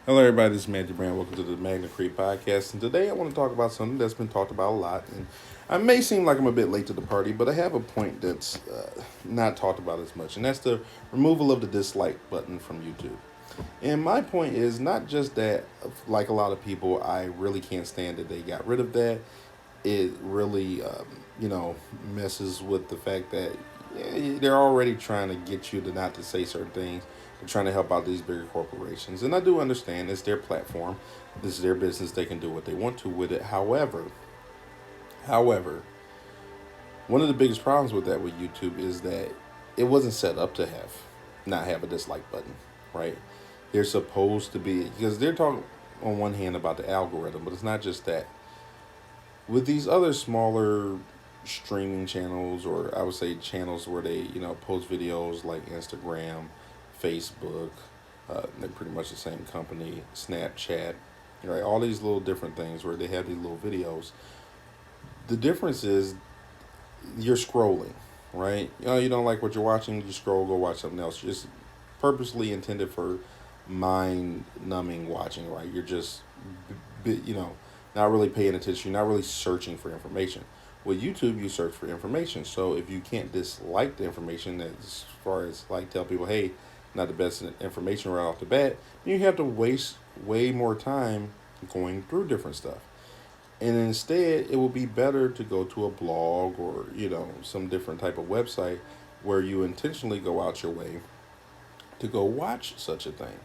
Hello, everybody. This is Magic Brand. Welcome to the Magna Creek Podcast. And today I want to talk about something that's been talked about a lot. And I may seem like I'm a bit late to the party, but I have a point that's not talked about as much, and that's the removal of the dislike button from YouTube. And my point is not just that, like a lot of people, I really can't stand that they got rid of that. It really, messes with the fact that they're already trying to get you to not to say certain things. They're trying to help out these bigger corporations, and I do understand it's their platform. This is their business. They can do what they want to with it. However, one of the biggest problems with that with YouTube is that it wasn't set up to not have a dislike button, right? They're supposed to be because they're talking on one hand about the algorithm, but it's not just that. With these other smaller streaming channels, or I would say channels where they post videos like Instagram, Facebook, they're pretty much the same company, Snapchat, right? All these little different things where they have these little videos. The difference is you're scrolling, right? You don't like what you're watching, you scroll, go watch something else. Just purposely intended for mind numbing watching, right? You're just, not really paying attention. You're not really searching for information. With YouTube, you search for information. So if you can't dislike the information, as far as like tell people, hey, not the best information right off the bat, you have to waste way more time going through different stuff. And instead, it would be better to go to a blog or some different type of website where you intentionally go out your way to go watch such a thing.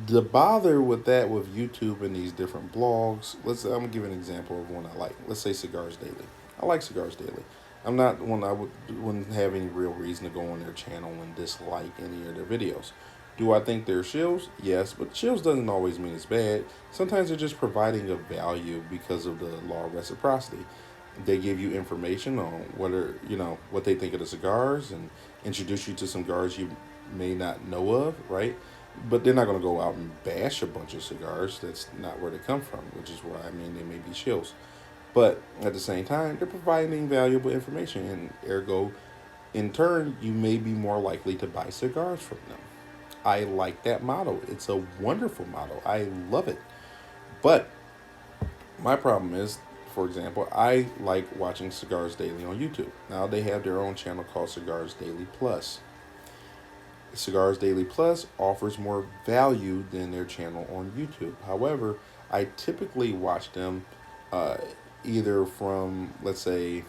The bother with that with YouTube and these different blogs, I'm gonna give an example of one I like. Let's say Cigars Daily. I like Cigars Daily. I'm not one wouldn't have any real reason to go on their channel and dislike any of their videos. Do I think they're shills? Yes, but shills doesn't always mean it's bad. Sometimes they're just providing a value because of the law of reciprocity. They give you information on what they think of the cigars and introduce you to some cigars you may not know of, right? But they're not going to go out and bash a bunch of cigars. That's not where they come from, which is why they may be shills. But at the same time, they're providing valuable information, and ergo, in turn, you may be more likely to buy cigars from them. I like that model. It's a wonderful model. I love it. But my problem is, for example, I like watching Cigars Daily on YouTube. Now they have their own channel called Cigars Daily Plus. Cigars Daily Plus offers more value than their channel on YouTube. However, I typically watch them uh, either from, let's say,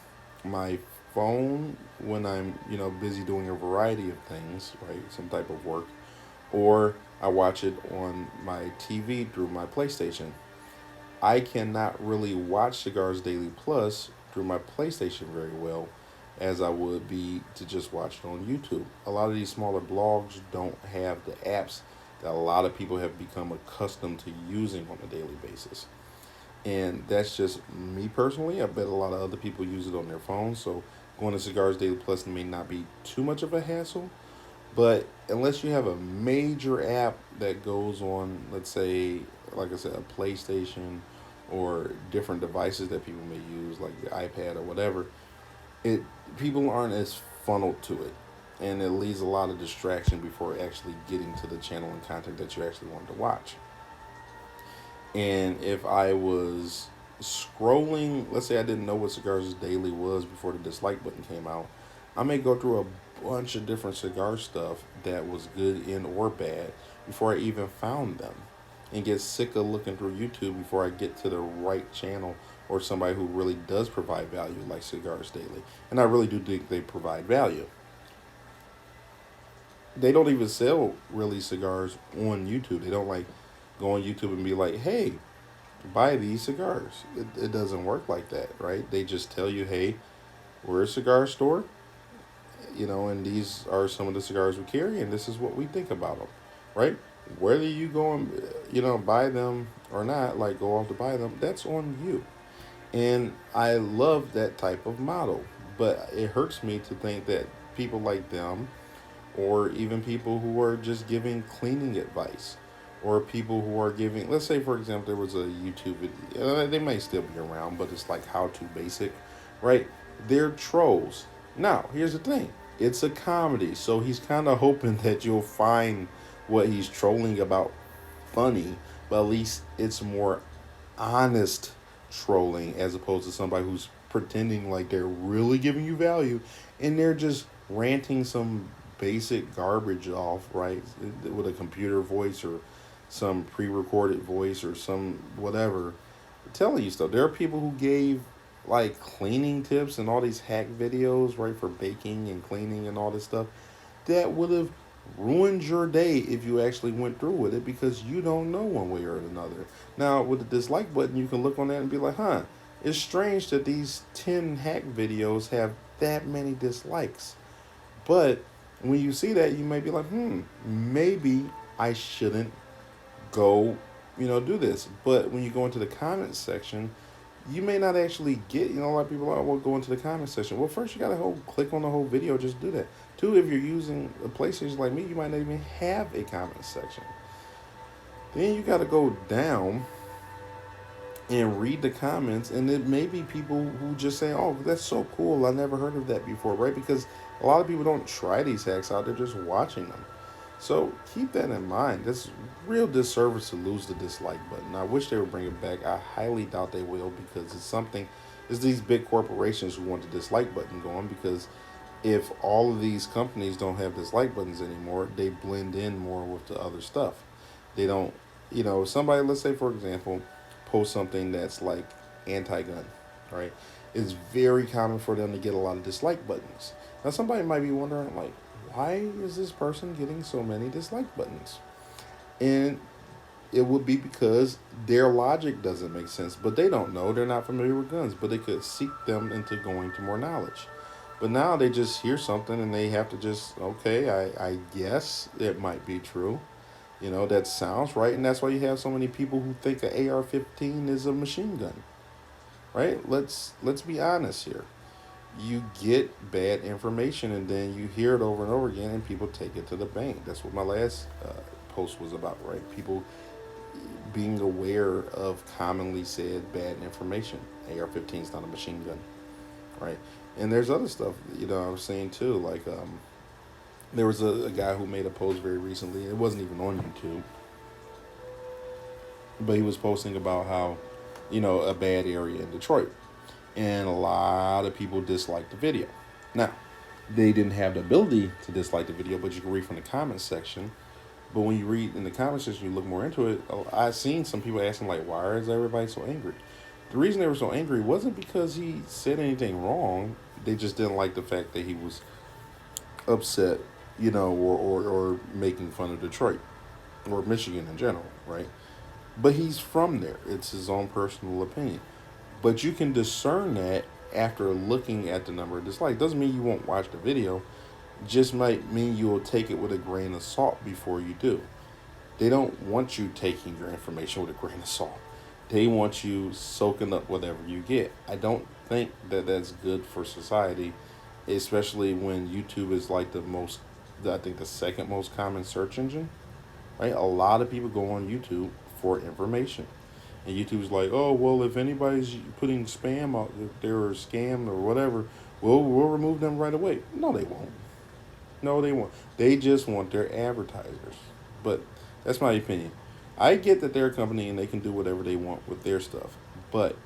my phone when I'm, busy doing a variety of things, right? Some type of work, or I watch it on my TV through my PlayStation. I cannot really watch Cigars Daily Plus through my PlayStation very well as I would be to just watch it on YouTube. A lot of these smaller blogs don't have the apps that a lot of people have become accustomed to using on a daily basis. And that's just me personally. I bet a lot of other people use it on their phones. So going to Cigars Daily Plus may not be too much of a hassle. But unless you have a major app that goes on, let's say, like I said, a PlayStation or different devices that people may use, like the iPad or whatever, it people aren't as funneled to it, and it leaves a lot of distraction before actually getting to the channel and content that you actually want to watch. And if I was scrolling, let's say I didn't know what Cigars Daily was before the dislike button came out, I may go through a bunch of different cigar stuff that was good in or bad before I even found them, and get sick of looking through YouTube before I get to the right channel or somebody who really does provide value like Cigars Daily. And I really do think they provide value. They don't even sell really cigars on YouTube. They don't like go on YouTube and be like, hey, buy these cigars. It doesn't work like that, right? They just tell you, hey, we're a cigar store, and these are some of the cigars we carry, and this is what we think about them, right? Whether you go and, buy them or not, like go off to buy them, that's on you. And I love that type of model. But it hurts me to think that people like them, or even people who are just giving cleaning advice, or people who are giving, let's say, for example, there was a YouTube video, they may still be around, but it's like how to basic, right? They're trolls. Now, here's the thing, it's a comedy, so he's kind of hoping that you'll find what he's trolling about funny, but at least it's more honest trolling as opposed to somebody who's pretending like they're really giving you value and they're just ranting some basic garbage off, right? With a computer voice or some pre recorded voice or some whatever. I'm telling you stuff. There are people who gave like cleaning tips and all these hack videos, right, for baking and cleaning and all this stuff that would have ruined your day if you actually went through with it because you don't know one way or another. Now, with the dislike button, you can look on that and be like, huh, it's strange that these 10 hack videos have that many dislikes. But when you see that, you may be like, maybe I shouldn't go, do this. But when you go into the comments section, you may not actually get, a lot of people are, well, go into the comment section. Well, first you got to click on the whole video, just do that. Two, if you're using a PlayStation like me, you might not even have a comment section. Then you got to go down and read the comments, and it may be people who just say, oh, that's so cool, I never heard of that before, right? Because a lot of people don't try these hacks out, they're just watching them. So keep that in mind. That's real disservice to lose the dislike button. I wish they would bring it back. I highly doubt they will because it's these big corporations who want the dislike button going, because if all of these companies don't have dislike buttons anymore, they blend in more with the other stuff. They don't, somebody, let's say for example, post something that's like anti-gun, right? It's very common for them to get a lot of dislike buttons. Now somebody might be wondering, like, why is this person getting so many dislike buttons? And it would be because their logic doesn't make sense, but they don't know. They're not familiar with guns, but they could seek them into going to more knowledge. But now they just hear something and they have to just, okay, I guess it might be true. That sounds right. And that's why you have so many people who think an AR-15 is a machine gun, right? Let's be honest here. You get bad information and then you hear it over and over again and people take it to the bank. That's what my last post was about, right? People being aware of commonly said bad information. AR-15 is not a machine gun, right? And there's other stuff, I was saying too, like there was a guy who made a post very recently. It wasn't even on YouTube, but he was posting about how, a bad area in Detroit, and a lot of people disliked the video. Now, they didn't have the ability to dislike the video, but you can read from the comments section. But when you read in the comments section, you look more into it. I've seen some people asking, like, why is everybody so angry? The reason they were so angry wasn't because he said anything wrong. They just didn't like the fact that he was upset, or making fun of Detroit or Michigan in general, right? But he's from there. It's his own personal opinion. But you can discern that after looking at the number of dislikes. Doesn't mean you won't watch the video. Just might mean you will take it with a grain of salt before you do. They don't want you taking your information with a grain of salt. They want you soaking up whatever you get. I don't think that that's good for society, especially when YouTube is like I think the second most common search engine, right? A lot of people go on YouTube for information. And YouTube's like, oh, well, if anybody's putting spam out there or scam or whatever, we'll remove them right away. No, they won't. No, they won't. They just want their advertisers. But that's my opinion. I get that they're a company and they can do whatever they want with their stuff. But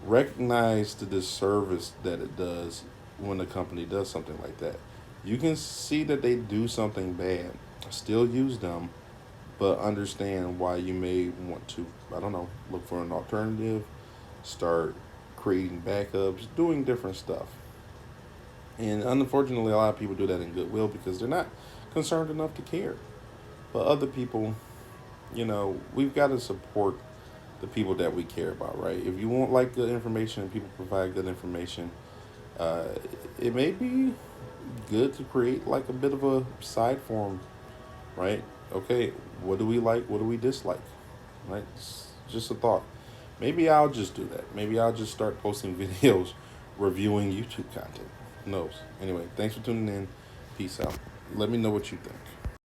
recognize the disservice that it does when a company does something like that. You can see that they do something bad, still use them, but understand why you may want to, I don't know, look for an alternative, start creating backups, doing different stuff. And unfortunately, a lot of people do that in goodwill because they're not concerned enough to care. But other people, we've got to support the people that we care about, right? If you want like good information and people provide good information, it may be good to create like a bit of a side forum, right? Okay, what do we like? What do we dislike? Right? It's just a thought. Maybe I'll just do that. Maybe I'll just start posting videos reviewing YouTube content. Who knows? Anyway, thanks for tuning in. Peace out. Let me know what you think.